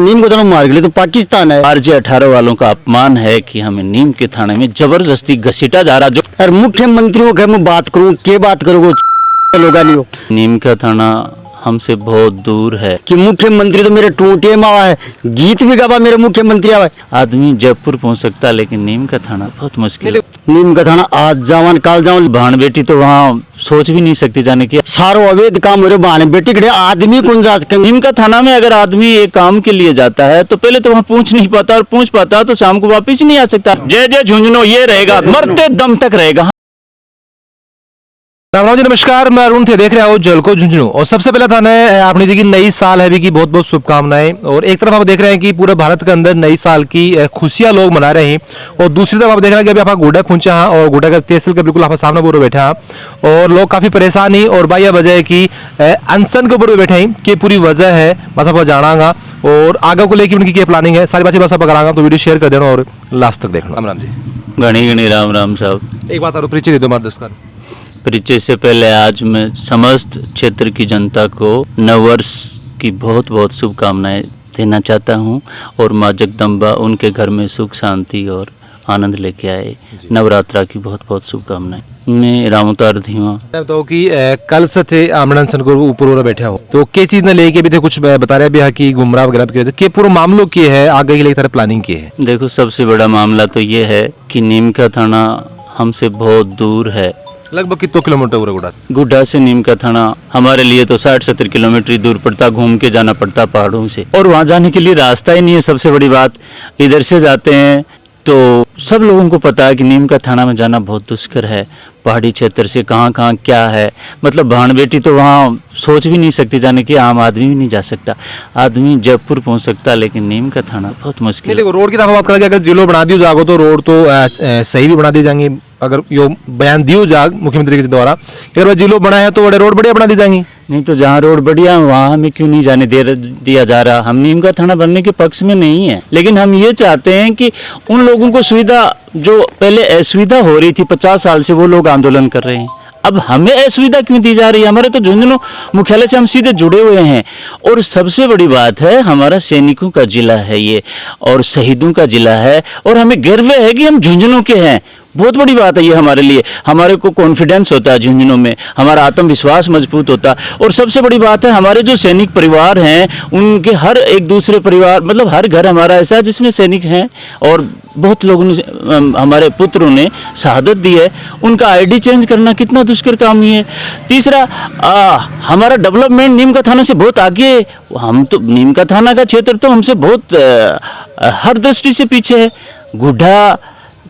नीम का थाना मार के लिए तो पाकिस्तान है। RJ 18 वालों का अपमान है कि हमें नीम के थाने में जबरदस्ती घसीटा जा रहा। जो और मुख्यमंत्रियों के मैं बात करूँ के बात करूँ लोग नहीं हो। नीम का थाना हमसे बहुत दूर है कि मुख्यमंत्री तो मेरे टूटे में आवा है, गीत भी गावा मेरे मुख्यमंत्री आवा है। आदमी जयपुर पहुंच सकता, लेकिन नीम का थाना बहुत मुश्किल है। नीम का थाना आज जावन काल जावन भाण बेटी तो वहाँ सोच भी नहीं सकती जाने की। सारो अवैध काम हो रहे बहाने बेटी खड़े आदमी कौन जा सके। नीम का थाना में अगर आदमी एक काम के लिए जाता है तो पहले तो वहाँ पहुंच नहीं पाता, और पहुंच पाता तो शाम को वापस ही नहीं आ सकता। जय जय झुंझुनू ये रहेगा, मरते दम तक रहेगा। राम जी नमस्कार, मैं अरुण थे, देख रहे हो जल को झुंझुनू। और सबसे पहला थाना है आपने जी की नई साल है भी की बहुत बहुत शुभकामनाएं। और एक तरफ आप देख रहे हैं कि पूरे भारत के अंदर नई साल की खुशियां लोग मना रहे हैं, और दूसरी तरफ आप देख रहे हैं कि अभी आप गोड्डा पहुंचा है और गोड्डा का तहसील का बिल्कुल आप सामने बोरो बैठा है और लोग काफी परेशान ही। और भाई वजह है कि अनशन के ऊपर बैठे हैं कि पूरी वजह है बस आप जाना और आगे को लेकर उनकी क्या प्लानिंग है सारी बातें बस आप करांगा, तो वीडियो शेयर कर देना और लास्ट तक देखना। राम जी घनी घनी राम राम साहब। एक बात और परिचय दे दो हमारे दर्शक। परिचय से पहले आज मैं समस्त क्षेत्र की जनता को नववर्ष की बहुत बहुत शुभकामनाएं देना चाहता हूं, और माँ जगदम्बा उनके घर में सुख शांति और आनंद लेके आए। नवरात्रा की बहुत बहुत शुभकामनाएं। मैं रामोतार धीमा तो कि कल से थे आमरण को ऊपर बैठा हो तो क्या चीज ने लेके भी थे, कुछ बता रहे भी कि गुमराह वगैरह के पूरा मामलों की है आगे के लिए सारे प्लानिंग की है। देखो, सबसे बड़ा मामला तो ये है कि नीम का थाना हमसे बहुत दूर है। लगभग कितने किलोमीटर गुड्डा गुड्डा से नीम का थाना हमारे लिए तो 60-70 किलोमीटर दूर पड़ता, घूम के जाना पड़ता पहाड़ों से, और वहाँ जाने के लिए रास्ता ही नहीं है। सबसे बड़ी बात, इधर से जाते हैं तो सब लोगों को पता है कि नीम का थाना में जाना बहुत दुष्कर है। पहाड़ी क्षेत्र से कहाँ कहाँ क्या है, मतलब भाण बेटी तो वहाँ सोच भी नहीं सकती जाने की, आम आदमी भी नहीं जा सकता। आदमी जयपुर पहुँच सकता, लेकिन नीम का थाना बहुत मुश्किल है। देखो रोड की तरफ बात करें, अगर जिलो बना दी जागो तो रोड तो सही भी बना दी जाएंगी। अगर यो बयान दियो जाग मुख्यमंत्री के द्वारा अगर जिलो बना है तो बड़े रोड बढ़िया बना दी जाएंगी। नहीं तो जहाँ रोड बढ़िया है वहाँ हमें क्यों नहीं जाने दिया जा रहा। हम नीम का थाना बनने के पक्ष में नहीं है, लेकिन हम ये चाहते हैं कि उन लोगों को सुविधा जो पहले असुविधा हो रही थी 50 साल से, वो लोग आंदोलन कर रहे हैं। अब हमें असुविधा क्यों दी जा रही है? हमारे तो झुंझुनू मुख्यालय से हम सीधे जुड़े हुए हैं, और सबसे बड़ी बात है हमारा सैनिकों का जिला है ये, और शहीदों का जिला है, और हमें गर्व है कि हम झुंझुनू के हैं। बहुत बड़ी बात है ये हमारे लिए। हमारे को कॉन्फिडेंस होता है झुंझुनू में, हमारा आत्मविश्वास मजबूत होता है। और सबसे बड़ी बात है हमारे जो सैनिक परिवार हैं उनके हर एक दूसरे परिवार, मतलब हर घर हमारा ऐसा है जिसमें सैनिक हैं, और बहुत लोगों ने हमारे पुत्रों ने शहादत दी है। उनका ID चेंज करना कितना दुष्कर काम ही है। तीसरा, हमारा डेवलपमेंट नीम का थाना से बहुत आगे है। हम तो नीम का थाना का क्षेत्र तो हमसे बहुत हर दृष्टि से पीछे है। गुड्डा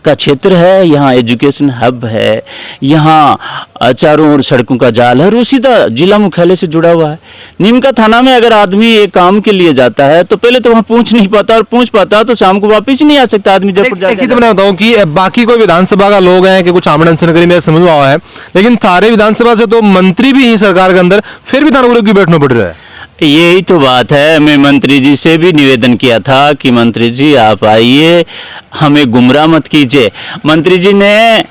का क्षेत्र है, यहाँ एजुकेशन हब है, यहाँ चारों ओर सड़कों का जाल है, और वो सीधा जिला मुख्यालय से जुड़ा हुआ है। नीम का थाना में अगर आदमी एक काम के लिए जाता है तो पहले तो वहाँ पहुँच नहीं पाता, और पहुँच पाता तो शाम को वापस ही नहीं आ सकता आदमी जयपुर जाके। मैं बताऊँ कि बाकी कोई विधानसभा का लोग हैं कि कुछ आमरण नगरी में समझ में आया है, लेकिन थारे विधानसभा से तो मंत्री भी ही सरकार के अंदर, फिर भी थाना क्यों बैठना पड़ रहा है? यही तो बात है। मैं मंत्री जी से भी निवेदन किया था कि मंत्री जी आप आइए, हमें गुमराह मत कीजिए। मंत्री जी ने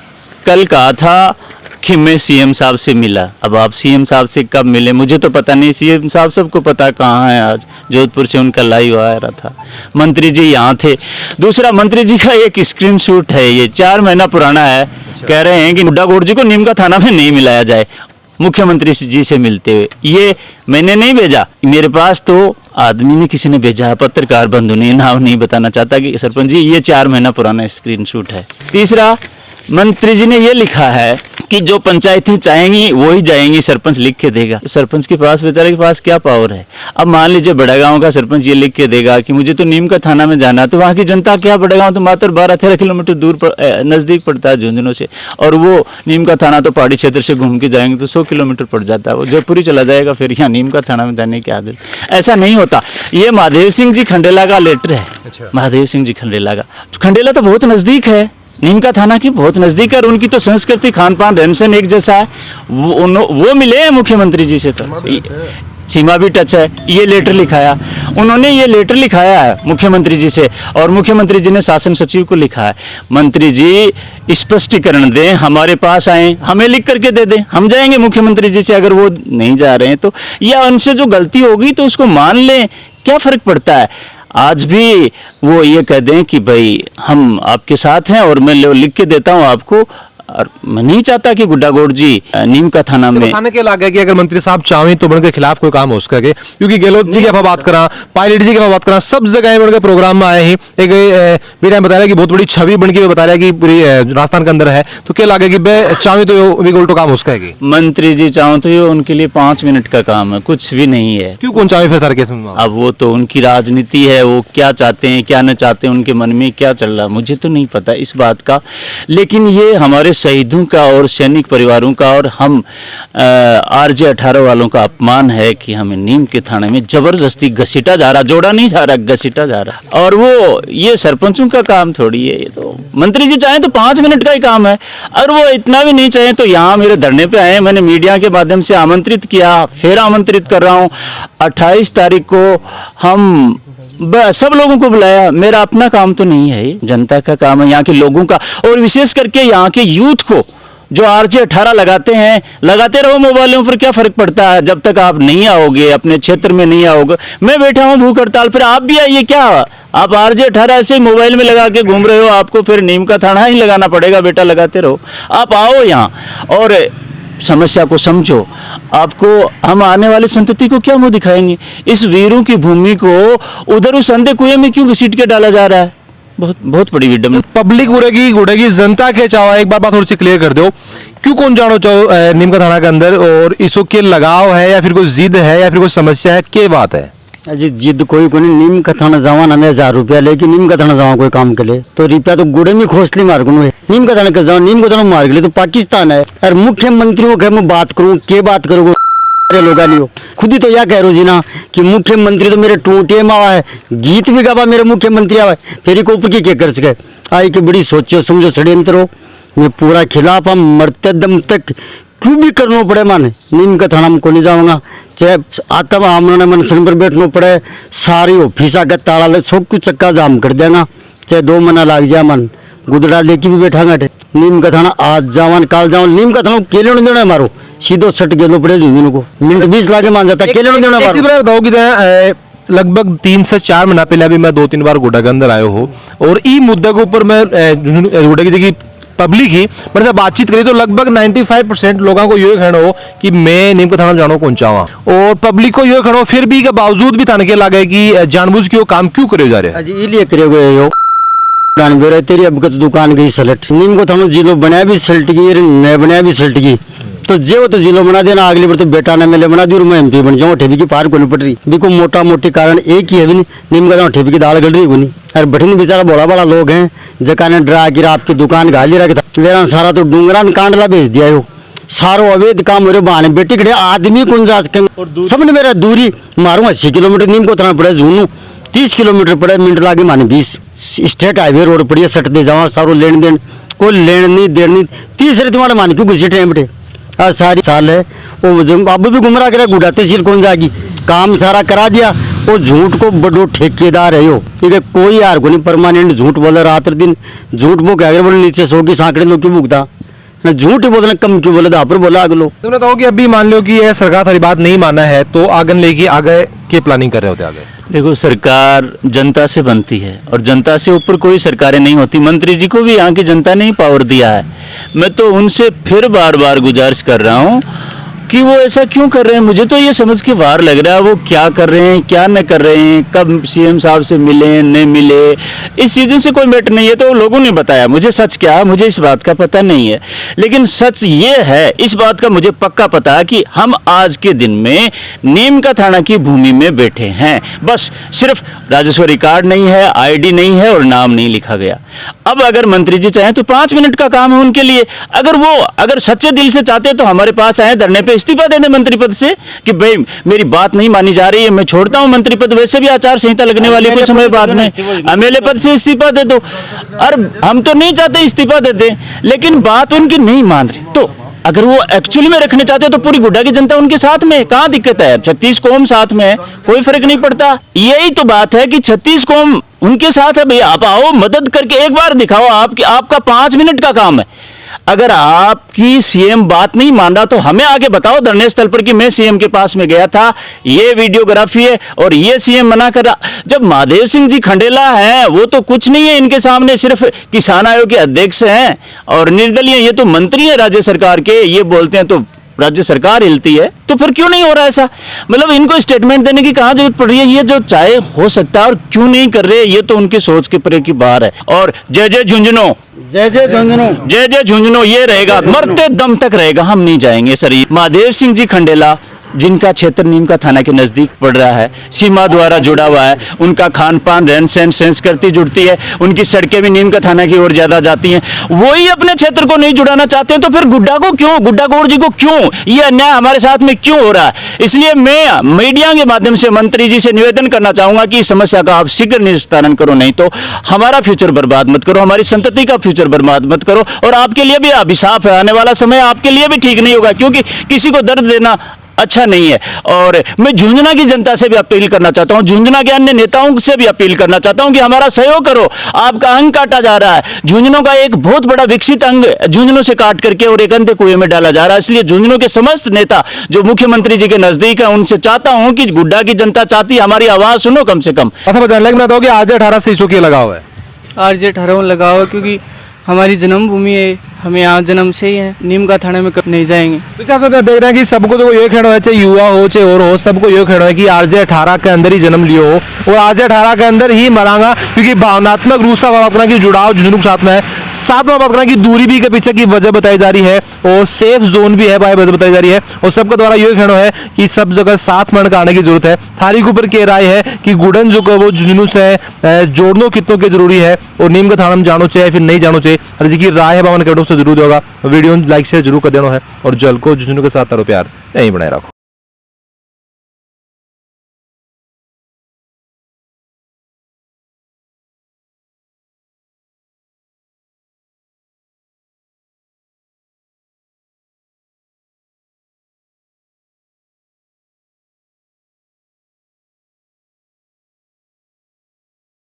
कल कहा था कि मैं CM साहब से मिला। अब आप CM साहब से कब मिले मुझे तो पता नहीं। CM साहब सबको पता कहाँ है, आज जोधपुर से उनका लाइव आ रहा था। मंत्री जी यहाँ थे। दूसरा, मंत्री जी का एक स्क्रीनशॉट है, ये 4 महीना पुराना है। कह रहे हैं कि मुड्डा गौड़ जी को नीम का थाना में नहीं मिलाया जाए मुख्यमंत्री जी से मिलते हुए। ये मैंने नहीं भेजा, मेरे पास तो आदमी ने किसी ने भेजा है, पत्रकार बंधु ने, नाम नहीं बताना चाहता कि सरपंच जी ये 4 महीना पुराना स्क्रीनशॉट है। तीसरा, मंत्री जी ने ये लिखा है कि जो पंचायतें चाहेंगी वो ही जाएंगी, सरपंच लिख के देगा। सरपंच के पास, बेचारे के पास क्या पावर है? अब मान लीजिए बड़ा गांव का सरपंच ये लिख के देगा कि मुझे तो नीम का थाना में जाना, तो वहाँ की जनता क्या, बड़ा गांव तो मात्र 12-13 किलोमीटर दूर नजदीक पड़ता है झुंझुनू से, और वो नीम का थाना तो पहाड़ी क्षेत्र से घूम के जाएंगे तो 100 किलोमीटर पड़ जाता है। वो जयपुर ही चला जाएगा, फिर यहाँ नीम का थाना में जाने की आदत। ऐसा नहीं होता। ये महादेव सिंह जी खंडेला का लेटर है। महादेव सिंह जी खंडेला का, खंडेला तो बहुत नजदीक है नीम का थाना की, बहुत नजदीक है, और उनकी तो संस्कृति, खान पान, रहन सहन एक जैसा है। वो मिले हैं मुख्यमंत्री जी से, तो सीमा भी टच है। ये लेटर लिखाया उन्होंने, ये लेटर लिखाया है मुख्यमंत्री जी से, और मुख्यमंत्री जी ने शासन सचिव को लिखा है। मंत्री जी स्पष्टीकरण दें, हमारे पास आए, हमें लिख करके दे दें, हम जाएंगे मुख्यमंत्री जी से। अगर वो नहीं जा रहे हैं तो, या उनसे जो गलती होगी तो उसको मान लें, क्या फर्क पड़ता है? आज भी वो ये कह दें कि भाई हम आपके साथ हैं और मैं लिख के देता हूँ आपको, और मैं नहीं चाहता कि गुड्डा गौड़ जी नीम का थाना में बताने के लागे कि अगर मंत्री साहब चाहें तो उनके खिलाफ कोई काम हो सके, क्योंकि गहलोत जी की आप बात करा, पायलट जी की आप बात करा, सब जगह उनके प्रोग्राम में आए ही एक मेरा बता रहा है कि बहुत बड़ी छवि बन के बता रहा है कि पूरी राजस्थान के अंदर है, तो क्या लागे कि चाहे तो उल्टो काम हो सकेगी? मंत्री जी चाहो तो ये उनके लिए 5 मिनट का काम है, कुछ भी नहीं है। क्यों कौन चाहे फिर सर केस में? अब वो तो उनकी राजनीति है, वो क्या चाहते हैं क्या न चाहते हैं, उनके मन में क्या चल रहा है मुझे तो नहीं पता इस बात का, लेकिन ये हमारे शहीदों का और सैनिक परिवारों का और हम RJ 18 वालों का अपमान है कि हमें नीम के थाने में जबरदस्ती घसीटा जा रहा, जोड़ा नहीं जा रहा, घसीटा जा रहा। और वो ये सरपंचों का काम थोड़ी है, ये तो मंत्री जी चाहें तो 5 मिनट का ही काम है, और वो इतना भी नहीं चाहे तो यहाँ मेरे धरने पे आए, मैंने मीडिया के माध्यम से आमंत्रित किया, फिर आमंत्रित कर रहा हूँ। 28 तारीख को हम सब लोगों को बुलाया, मेरा अपना काम तो नहीं है, ये जनता का काम है, यहाँ के लोगों का, और विशेष करके यहाँ के यूथ को जो RJ 18 लगाते हैं, लगाते रहो मोबाइलों पर, क्या फर्क पड़ता है जब तक आप नहीं आओगे, अपने क्षेत्र में नहीं आओगे। मैं बैठा हूँ भूख हड़ताल, फिर आप भी आइए, क्या आप RJ 18 ऐसे मोबाइल में लगा के घूम रहे हो, आपको फिर नीम का थाना ही लगाना पड़ेगा बेटा, लगाते रहो, आप आओ यहाँ और समस्या को समझो। आपको हम आने वाले संतति को क्या मुंह दिखाएंगे? इस वीरों की भूमि को उधर उस अंधे कुएं में क्यों घसीट के डाला जा रहा है? बहुत बहुत बड़ी विडम्बना। पब्लिक उड़ेगी जनता के चाहो, एक बार बात थोड़ी सी क्लियर कर दो, क्यों कौन जानो चाहो नीम का थाना के अंदर, और इसको के लगाव है या फिर कोई जिद है या फिर कोई समस्या है, क्या बात है? अजी जिद कोई को नहीं, नीम का थाना जावा ना, मैं 1000 रुपया लेके नीम का थाना जावा कोई काम के लिए, तो रुपया तो गुड़े में खोसली मार को नीम का थाना के जाओ, नीम का थाना मार के लिए तो पाकिस्तान है। और मुख्यमंत्री को मैं बात करूँ, के बात करूँ, लोग नहीं हो, खुद ही तो यह कह रो जी ना कि मुख्यमंत्री तो मेरे टूटे में आवा है, गीत भी गावा मेरे मुख्यमंत्री आवा है, फिर को ऊपर की कर सके आई कि बड़ी सोचो समझो षड्यंत्र हो, मैं पूरा खिलाफ हम मरते दम तक क्यों भी करना पड़े, माने नीम का थाना में को नहीं जाऊंगा, चाहे आत्म आमरण मनसन पर बैठना पड़े, सारी ऑफिसा का ताला सब कुछ चक्का जाम कर देना, चाहे 2 महीना लग जाए, मन गुदड़ा लेके भी बैठा गए। नीम का थाना आज जावन काल जावन, नीम का थाना केले नहीं देना मारो, सीधो सट गेलो पड़े जमीन को, मिनट 20 लागे मान जाता, केले नहीं देना मारो। बताओ कि लगभग 3 से 4 महीना पहले अभी मैं 2-3 बार गोडा के अंदर आयो हो, और ई मुद्दे के ऊपर मैं गोडा की जगह पब्लिक ही मेरे से बातचीत करी तो लगभग 95% लोगों को ये कहना हो कि मैं नीम का थाना जानो कौन चाहवा, और पब्लिक को ये कहना हो फिर भी के बावजूद भी थाने के लगे कि जानबूझ के वो काम क्यों करे जा रहे हैं? अजी इसलिए करे गए हो तेरी अब तो दुकान गई सलट, नीम को थाना जिलो बनाया भी सलट की, मैं बनाया भी सलट की, तो जे तो जिलो बना देना, अगली बार तो बेटा ने मेले बना दी और मैं MP बन जाऊँ, ठेबी की पार को नहीं पड़ रही, देखो मोटा मोटी कारण एक ही है भी नहीं, नीम का ठेबी की दाल गल रही नहीं, और बठिन बेचारा बड़ा बड़ा लोग हैं जका ने डरा गिरा आपकी दुकान गाली रखा, मेरा सारा तो डूंगरा कांडला भेज दिया हो, सारो अवैध काम हो रहे बहाने, बेटी खड़े आदमी कौन जा सके, सबने मेरा दूरी मारूँ 80 किलोमीटर नीम को थाना पड़े, झूनू 30 किलोमीटर पड़े, मिनट लागे माने 20, स्टेट हाईवे रोड पड़ी सट दे जावा, सारो लेन देन कोई लेन नहीं देन नहीं, तीसरे तुम्हारे माने क्यों घुसे टाइम बेटे सारी साल है वो अब भी गुमराह करे, गुडा तहसील कौन जाएगी, काम सारा करा दिया, वो झूठ को बड़ो ठेकेदार है हो, ठीक है, कोई यार को नहीं परमानेंट झूठ बोले, रात दिन झूठ बोल के बोले नीचे 100 की सांकड़े लोग क्यों भुगता ना, झूठ ही बोलना कम क्यों बोले, पर बोला आगे लोग। तुमने बताओ कि अभी मान लो कि यह सरकार थारी बात नहीं माना है, तो आगन लेके आगे क्या प्लानिंग कर रहे होते आगे? देखो सरकार जनता से बनती है और जनता से ऊपर कोई सरकारें नहीं होती, मंत्री जी को भी यहाँ की जनता ने ही पावर दिया है, मैं तो उनसे फिर बार बार गुजारिश कर रहा हूँ कि वो ऐसा क्यों कर रहे हैं, मुझे तो ये समझ के वार लग रहा है वो क्या कर रहे हैं क्या न कर रहे हैं, कब CM साहब से मिले नहीं मिले, इस चीज़ों से कोई मैटर नहीं है, तो लोगों ने बताया, मुझे सच क्या मुझे इस बात का पता नहीं है, लेकिन सच ये है इस बात का मुझे पक्का पता है कि हम आज के दिन में नीम का थाना की भूमि में बैठे हैं, बस सिर्फ राजस्व रिकॉर्ड नहीं है, ID नहीं है और नाम नहीं लिखा गया। अब अगर मंत्री जी चाहें तो 5 मिनट का काम है उनके लिए, अगर सच्चे दिल से चाहते तो हमारे पास आए, धरने पे इस्तीफा दे दे मंत्री पद से कि भाई मेरी बात नहीं मानी जा रही है, मैं छोड़ता हूं मंत्री पद, वैसे भी आचार संहिता लगने वाली कुछ समय बाद में, MLA पद से इस्तीफा दे दो, और हम तो नहीं चाहते इस्तीफा दे दे, लेकिन बात उनकी नहीं मान रही, तो अगर वो एक्चुअली में रखने चाहते तो पूरी गुड्डा की जनता उनके साथ में, कहाँ दिक्कत है, 36 कौम साथ में है, कोई फर्क नहीं पड़ता, यही तो बात है कि 36 कौम उनके साथ है, भैया आप आओ मदद करके एक बार दिखाओ, आपका 5 मिनट का काम है, अगर आपकी सीएम बात नहीं मान रहा तो हमें आगे बताओ धरने स्थल पर कि मैं सीएम के पास में गया था, ये वीडियोग्राफी है और ये सीएम मना कर रहा। जब महादेव सिंह जी खंडेला हैं वो तो कुछ नहीं है इनके सामने, सिर्फ किसान आयोग के अध्यक्ष हैं और निर्दलीय, ये तो मंत्री है राज्य सरकार के, ये बोलते हैं तो राज्य सरकार हिलती है। तो फिर क्यों नहीं हो रहा ऐसा? मतलब इनको स्टेटमेंट देने की कहां जरूरत पड़ रही है? ये जो चाहे हो सकता है और क्यों नहीं कर रहे, ये तो उनकी सोच के परे की बाहर है। और जय जय झुंझुनू, जय जय झुंझुनू, जय जय झुंझुनू ये रहेगा, मरते दम तक रहेगा, हम नहीं जाएंगे सर। महादेव सिंह जी खंडेला जिनका क्षेत्र नीमका थाना के नजदीक पड़ रहा है, सीमा द्वारा जुड़ा हुआ है, उनका खान पान रहन सहन संस्कृति जुड़ती है, उनकी सड़कें भी नीमका थाना की ओर ज्यादा जाती हैं, वही अपने क्षेत्र को नहीं जुड़ाना चाहते हैं तो फिर गुड्डा को क्यों, गुड्डा गौड़ जी को क्यों, ये अन्याय हमारे साथ में क्यों हो रहा है? इसलिए मैं मीडिया के माध्यम से मंत्री जी से निवेदन करना चाहूंगा कि इस समस्या का आप शीघ्र निस्तारण करो, नहीं तो हमारा फ्यूचर बर्बाद मत करो, हमारी संतति का फ्यूचर बर्बाद मत करो। और आपके लिए भी अभिशाप है, आने वाला समय आपके लिए भी ठीक नहीं होगा, क्योंकि किसी को दर्द देना अच्छा नहीं है। और मैं झुंझुनू की जनता से भी अपील करना चाहता हूं, झुंझुनू के अन्य नेताओं से भी अपील करना चाहता हूं कि हमारा सहयोग करो। आपका अंग काटा जा रहा है, झुंझुनू का एक बहुत बड़ा विकसित अंग झुंझुनू से काट करके और एक अंधे कुएं में डाला जा रहा है। इसलिए झुंझुनू के समस्त नेता जो मुख्यमंत्री जी के नजदीक है, उनसे चाहता हूं कि गुड्डा की जनता चाहती है हमारी आवाज सुनो कम से कम। अच्छा मैं जानने लगा कि आज 18 से इसको क्या लगा हुआ है? आरजे 18 लगा हुआ है, क्योंकि हमारी जन्मभूमि है, हमें यहाँ जन्म से ही है, नीमका थाने में कब नहीं जाएंगे। तो क्या आप देख रहे हैं कि सबको तो ये कहना है, चाहे युवा हो चाहे और हो, सबको ये कहना है कि आरजे 18 के अंदर ही जन्म लियो हो और आरजे 18 के अंदर ही मरांगा, क्योंकि भावनात्मक रूप से बात करना कि जुड़ाव झुंझुनू के साथ में है, साथ में बात करना कि दूरी भी के पीछे की वजह बताई जा रही है और सेफ जोन भी है वजह बताई जा रही है। और सबके द्वारा ये कहना है कि सब जगह साथ मिलकर आने की जरूरत है। थारी के ऊपर क्या राय है कि गुडन जो वो झुंझुनू से जोड़ना कितनों की जरूरी है और नीम का थाना में जानो चाहिए फिर नहीं जानो चाहिए, हर जी की राय है बावन कमेंट से जरूर होगा। वीडियो लाइक शेयर जरूर कर देना है और जल को झुंझुनू के साथ तारो प्यार नहीं बनाए रखो।